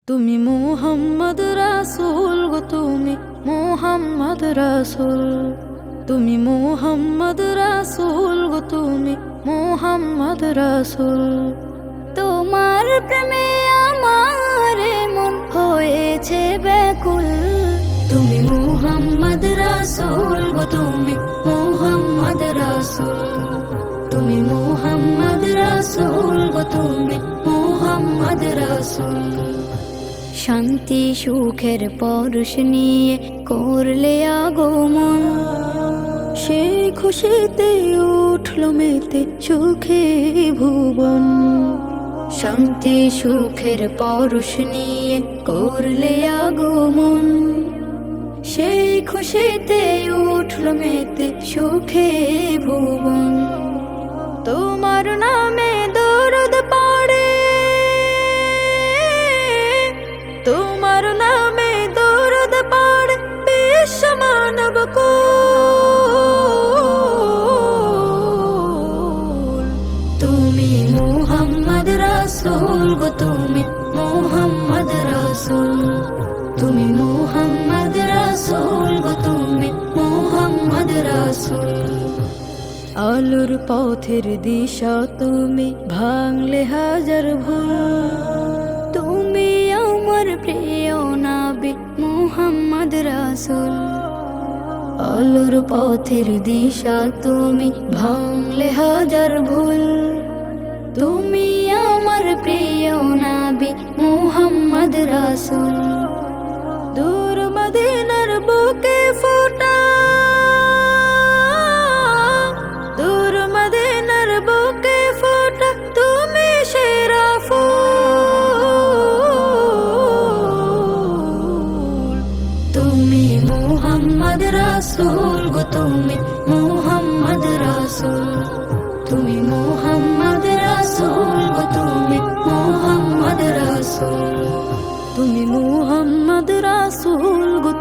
তুমি মুহাম্মদ রাসূল গো, তুমি মুহাম্মদ রাসূল। তুমি মুহাম্মদ রাসূল গো, তুমি মুহাম্মদ রাসূল। তোমার প্রেমে আমার মন হয়েছে ব্যাকুল। তুমি মুহাম্মদ রাসূল গো, তুমি মুহাম্মদ রাসূল। তুমি মুহাম্মদ রাসূল গো, তুমি মুহাম্মদ রাসূল। শান্তি সুখের পরশ নিয়ে করলে আগমন, সেই খুশিতে উঠল মেতে সুখে ভুবন। শান্তি সুখের পরশ নিয়ে করলে আগমন, সেই খুশিতে উঠল মেতে সুখে ভুবন। তোমার নামে দরুদ পড়ে, তোমার নামে দরুদ পড়ে বিশ্ব মানব কুল। তুমি মুহাম্মদ রাসূল গো, তুমি মুহাম্মদ রাসূল। তুমি মুহাম্মদ রাসূল গো, তুমি মুহাম্মদ রাসূল। আলোর পথের দিশা তুমি, ভাঙলে হাজার ভুল। তুমি আমার প্রিয় নবী মুহাম্মদ রাসূল। আলোর পথের দিশা তুমি, ভাঙলে হাজার ভুল। তুমি আমার প্রিয় নবী মুহাম্মদ রাসূল। দূর মদিনার বুকে ফোটা, দূর মদিনার বুকে ফোটা তুমি সেরা ফুল। তুমি মুহাম্মদ রাসূল গো, তুমি মুহাম্মদ রাসূল। তুমি মুহাম্মদ রাসূল গো, তুমি মুহাম্মদ রাসূল। তুমি মুহাম্মদ রাসূল গো,